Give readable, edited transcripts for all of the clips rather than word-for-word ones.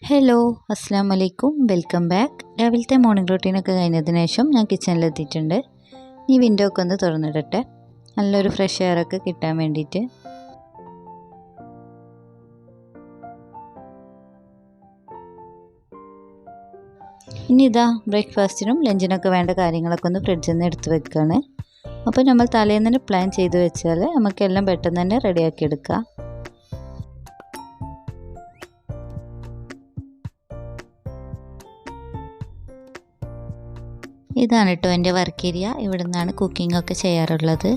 Hello അസ്സാം വലൈക്കും welcome back. രാവിലത്തെ മോർണിംഗ് റൂട്ടീനൊക്കെ കഴിഞ്ഞതിന് ശേഷം ഞാൻ കിച്ചണിലെത്തിയിട്ടുണ്ട്. ഈ വിൻഡോ ഒക്കെ ഒന്ന് തുറന്നിടട്ടെ, നല്ലൊരു ഫ്രഷ് എയറൊക്കെ കിട്ടാൻ വേണ്ടിയിട്ട്. ഇനി ഇതാ ബ്രേക്ക്ഫാസ്റ്റിനും ലഞ്ചിനൊക്കെ വേണ്ട കാര്യങ്ങളൊക്കെ ഒന്ന് ഫ്രിഡ്ജിൽ നിന്ന് എടുത്ത് വെക്കുകയാണ്. അപ്പോൾ നമ്മൾ തലേന്ന് തന്നെ പ്ലാൻ ചെയ്ത് വെച്ചാൽ നമുക്കെല്ലാം പെട്ടെന്ന് തന്നെ റെഡിയാക്കി എടുക്കാം. ഇതാണ് കേട്ടോ എൻ്റെ വർക്ക് ഏരിയ. ഇവിടെ നിന്നാണ് കുക്കിംഗ് ഒക്കെ ചെയ്യാറുള്ളത്.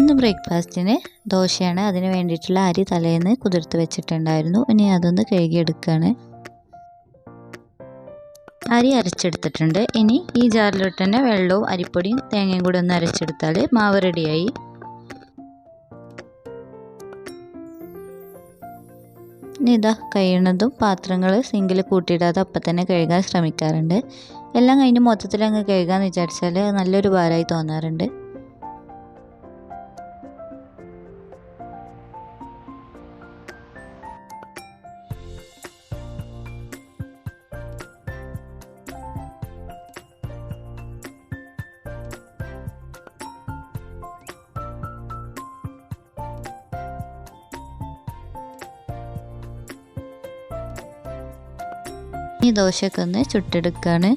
ഇന്ന് ബ്രേക്ക്ഫാസ്റ്റിന് ദോശയാണ്. അതിന് വേണ്ടിയിട്ടുള്ള അരി തലേന്ന് കുതിർത്ത് വെച്ചിട്ടുണ്ടായിരുന്നു. ഇനി അതൊന്ന് കഴുകിയെടുക്കുകയാണ്. അരി അരച്ചെടുത്തിട്ടുണ്ട്. ഇനി ഈ ജാറിലോട്ട് തന്നെ വെള്ളവും അരിപ്പൊടിയും തേങ്ങയും കൂടി ഒന്ന് അരച്ചെടുത്താൽ മാവ് റെഡിയായി. ഇനി ഇതാ കഴിയുന്നതും പാത്രങ്ങൾ സിങ്കിൽ കൂട്ടിയിടാതെ അപ്പം തന്നെ കഴുകാൻ ശ്രമിക്കാറുണ്ട്. എല്ലാം കഴിഞ്ഞ് മൊത്തത്തിൽ അങ്ങ് കഴുകാമെന്ന് വിചാരിച്ചാൽ നല്ലൊരു ഭാരമായി തോന്നാറുണ്ട്. ഈ ദോശയൊക്കെ ഒന്ന് ചുട്ടെടുക്കുകയാണ്.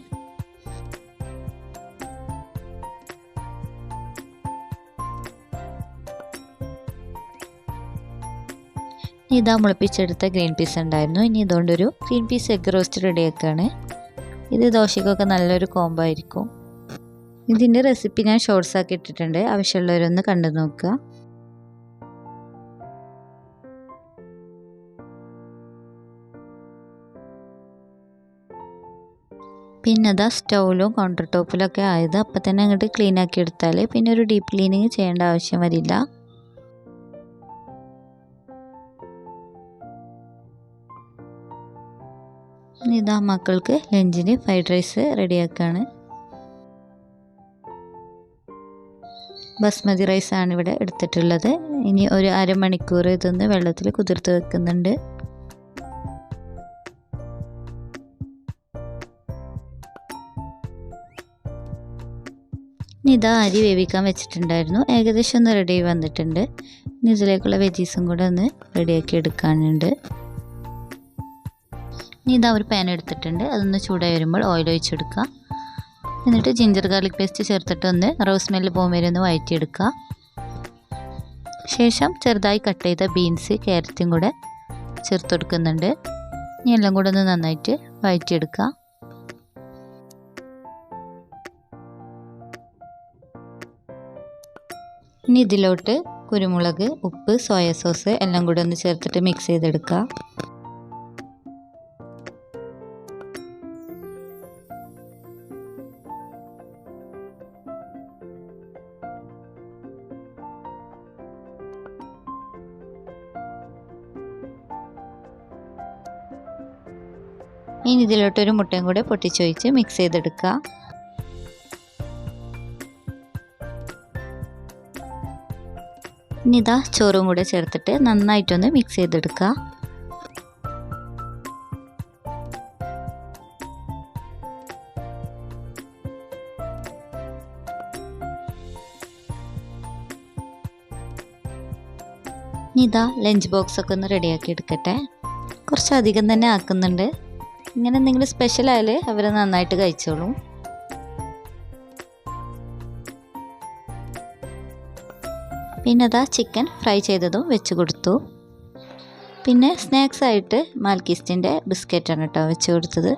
ഇതാ മുളപ്പിച്ചെടുത്ത ഗ്രീൻ പീസ് ഉണ്ടായിരുന്നു. ഇനി ഇതുകൊണ്ടൊരു ഗ്രീൻ പീസ് എഗ് റോസ്റ്റ് റെഡിയാക്കുകയാണ്. ഇത് ദോശയ്ക്കൊക്കെ നല്ലൊരു കോംബോ ആയിരിക്കും. ഇതിൻ്റെ റെസിപ്പി ഞാൻ ഷോർട്സ് ആക്കി ഇട്ടിട്ടുണ്ട്, ആവശ്യമുള്ളവരൊന്ന് കണ്ടു നോക്കുക. പിന്നെ അതാ സ്റ്റൗവിലും കൗണ്ടർ ടോപ്പിലൊക്കെ ആയത് അപ്പം തന്നെ അങ്ങോട്ട് ക്ലീൻ ആക്കി എടുത്താൽ പിന്നെ ഒരു ഡീപ്പ് ക്ലീനിങ് ചെയ്യേണ്ട ആവശ്യം വരില്ല. ഇതാ മക്കൾക്ക് ലഞ്ചിന് ഫ്രൈഡ് റൈസ് റെഡിയാക്കുകയാണ്. ബസ്മതി റൈസാണ് ഇവിടെ എടുത്തിട്ടുള്ളത്. ഇനി ഒരു അരമണിക്കൂർ ഇതൊന്ന് വെള്ളത്തിൽ കുതിർത്ത് വെക്കുന്നുണ്ട്. ഇനി ഇതാ അരി വേവിക്കാൻ വെച്ചിട്ടുണ്ടായിരുന്നു. ഏകദേശം ഒന്ന് റെഡി ആയി വന്നിട്ടുണ്ട്. ഇനി ഇതിലേക്കുള്ള വെജീസും കൂടെ ഒന്ന് റെഡിയാക്കി എടുക്കാനുണ്ട്. ഇനി ഇതാ ഒരു പാൻ എടുത്തിട്ടുണ്ട്. അതൊന്ന് ചൂടായി വരുമ്പോൾ ഓയിൽ ഒഴിച്ചെടുക്കുക. എന്നിട്ട് ജിഞ്ചർ ഗാർലിക് പേസ്റ്റ് ചേർത്തിട്ട് ഒന്ന് റോസ് സ്മെല്ല് പോകും വരെ ഒന്ന് വഴറ്റിയെടുക്കുക. ശേഷം ചെറുതായി കട്ട് ചെയ്ത ബീൻസ് ക്യാരറ്റും കൂടെ ചേർത്ത് കൊടുക്കുന്നുണ്ട്. ഇനി എല്ലാം കൂടെ ഒന്ന് നന്നായിട്ട് വഴറ്റിയെടുക്കുക. ഇനി ഇതിലോട്ട് കുരുമുളക്, ഉപ്പ്, സോയ സോസ് എല്ലാം കൂടെ ഒന്ന് ചേർത്തിട്ട് മിക്സ് ചെയ്തെടുക്കുക. ഇനി ഇതിലോട്ടൊരു മുട്ടയും കൂടെ പൊട്ടിച്ചൊഴിച്ച് മിക്സ് ചെയ്തെടുക്കുക. ഇനി ഇതാ ചോറും കൂടെ ചേർത്തിട്ട് നന്നായിട്ടൊന്ന് മിക്സ് ചെയ്തെടുക്കുക. ഇനി ഇതാ ലഞ്ച് ബോക്സ് ഒക്കെ ഒന്ന് റെഡിയാക്കി എടുക്കട്ടെ. കുറച്ചധികം തന്നെ ആക്കുന്നുണ്ട്. ഇങ്ങനെ എന്തെങ്കിലും സ്പെഷ്യൽ ആയാൽ അവർ നന്നായിട്ട് കഴിച്ചോളും. പിന്നെ അതാ ചിക്കൻ ഫ്രൈ ചെയ്തതും വെച്ച് കൊടുത്തു. പിന്നെ സ്നാക്സ് ആയിട്ട് മാൽക്കിസ്റ്റിൻ്റെ ബിസ്ക്കറ്റാണ് കേട്ടോ വെച്ച് കൊടുത്തത്.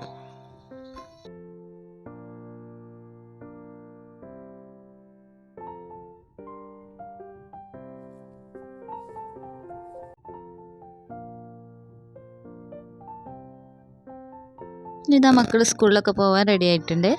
ഇതാ മക്കൾ സ്കൂളിലൊക്കെ പോകാൻ റെഡി ആയിട്ടുണ്ട്.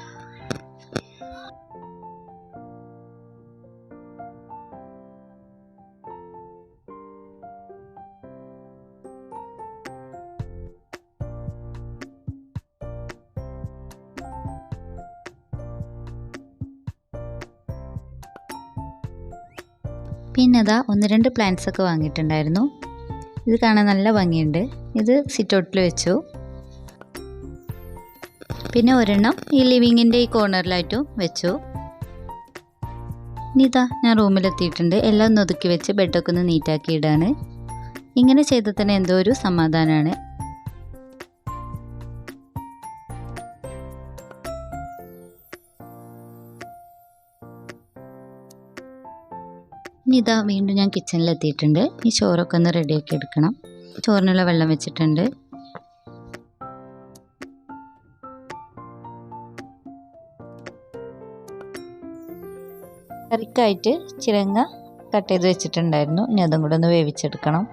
പിന്നെ അതാ 1-2 പ്ലാന്റ്സ് ഒക്കെ വാങ്ങിയിട്ടുണ്ടായിരുന്നു. ഇത് കാണാൻ നല്ല ഭംഗിയുണ്ട്. ഇത് സിറ്റൗട്ടിൽ വെച്ചു. പിന്നെ ഒരെണ്ണം ഈ ലിവിങ്ങിൻ്റെ ഈ കോർണറിലായിട്ടും വെച്ചു. ഇനി ഇതാ ഞാൻ റൂമിലെത്തിയിട്ടുണ്ട്. എല്ലാം ഒന്ന് ഒതുക്കി വെച്ച് ബെഡൊക്കെ ഒന്ന് നീറ്റാക്കി ഇടാണ്. ഇങ്ങനെ ചെയ്താൽ തന്നെ എന്തോ ഒരു സമാധാനമാണ്. ഇനി ഇതാ വീണ്ടും ഞാൻ കിച്ചണിലെത്തിയിട്ടുണ്ട്. ഈ ചോറൊക്കെ ഒന്ന് റെഡിയാക്കി എടുക്കണം. ചോറിനുള്ള വെള്ളം വെച്ചിട്ടുണ്ട്. കറിക്കായിട്ട് ചിരങ്ങ കട്ട് ചെയ്ത് വെച്ചിട്ടുണ്ടായിരുന്നു. ഇനി അതും കൂടെ ഒന്ന് വേവിച്ചെടുക്കണം.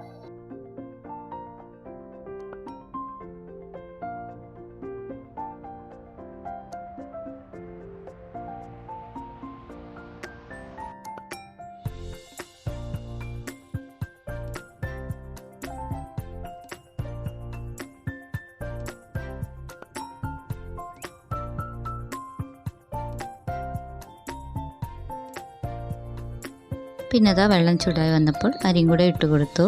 പിന്നെ അതാ വെള്ളം ചൂടായി വന്നപ്പോൾ അരിയും കൂടെ ഇട്ട് കൊടുത്തു.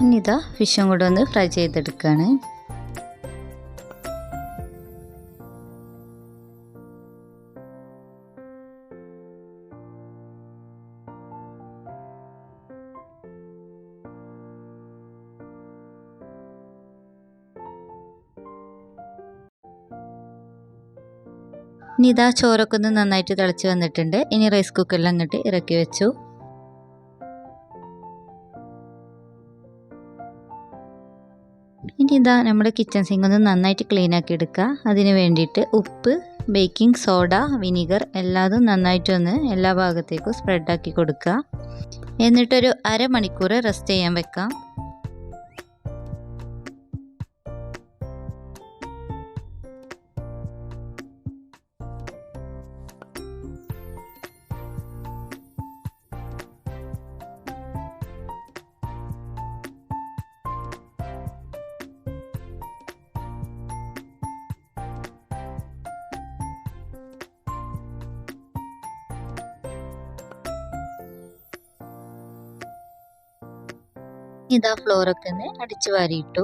ഇനി ഇതാ ഫിഷും കൂടെ ഒന്ന് ഫ്രൈ ചെയ്തെടുക്കുകയാണ്. ഇനി ഇതാ ചോറൊക്കെ ഒന്ന് നന്നായിട്ട് തിളച്ച് വന്നിട്ടുണ്ട്. ഇനി റൈസ് കുക്കറിൽ അങ്ങോട്ട് ഇറക്കി വെച്ചു. ഇനി ഇതാ നമ്മുടെ കിച്ചൺ സിങ്ക് ഒന്ന് നന്നായിട്ട് ക്ലീൻ ആക്കി എടുക്കുക. അതിന് വേണ്ടിയിട്ട് ഉപ്പ്, ബേക്കിംഗ് സോഡ, വിനീഗർ എല്ലാതും നന്നായിട്ടൊന്ന് എല്ലാ ഭാഗത്തേക്കും സ്പ്രെഡാക്കി കൊടുക്കുക. എന്നിട്ടൊരു അരമണിക്കൂർ റെസ്റ്റ് ചെയ്യാൻ വെക്കാം. ഇതാ ഫ്ലോറൊക്കെ ഒന്ന് അടിച്ചു വാരിയിട്ടു.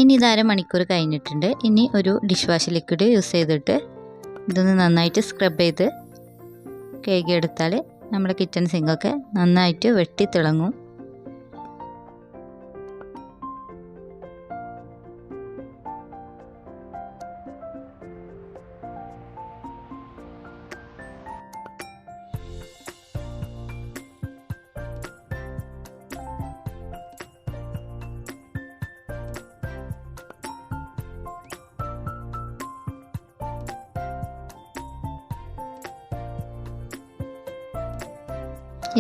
ഇനി ഇത് അരമണിക്കൂർ കഴിഞ്ഞിട്ടുണ്ട്. ഇനി ഒരു ഡിഷ് വാഷ് ലിക്വിഡ് യൂസ് ചെയ്തിട്ട് ഇതൊന്ന് നന്നായിട്ട് സ്ക്രബ് ചെയ്ത് കഴുകിയെടുത്താൽ നമ്മുടെ കിച്ചൺ സിങ്കൊക്കെ നന്നായിട്ട് വെട്ടി തിളങ്ങും.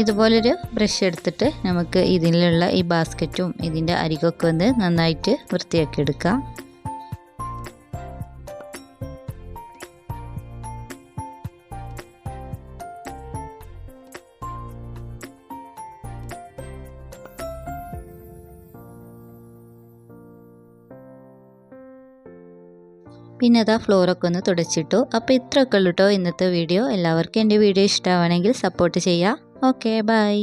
ഇതുപോലൊരു ബ്രഷ് എടുത്തിട്ട് നമുക്ക് ഇതിലുള്ള ഈ ബാസ്ക്കറ്റും ഇതിൻ്റെ അരികൊക്കെ ഒന്ന് നന്നായിട്ട് വൃത്തിയാക്കി എടുക്കാം. പിന്നെ അതാ ഫ്ലോറൊക്കെ ഒന്ന് തുടച്ചിട്ടു. അപ്പോൾ ഇത്രയൊക്കെ ഉള്ളൂ കേട്ടോ ഇന്നത്തെ വീഡിയോ. എല്ലാവർക്കും എൻ്റെ വീഡിയോ ഇഷ്ടമാണെങ്കിൽ സപ്പോർട്ട് ചെയ്യുക. Okay bye.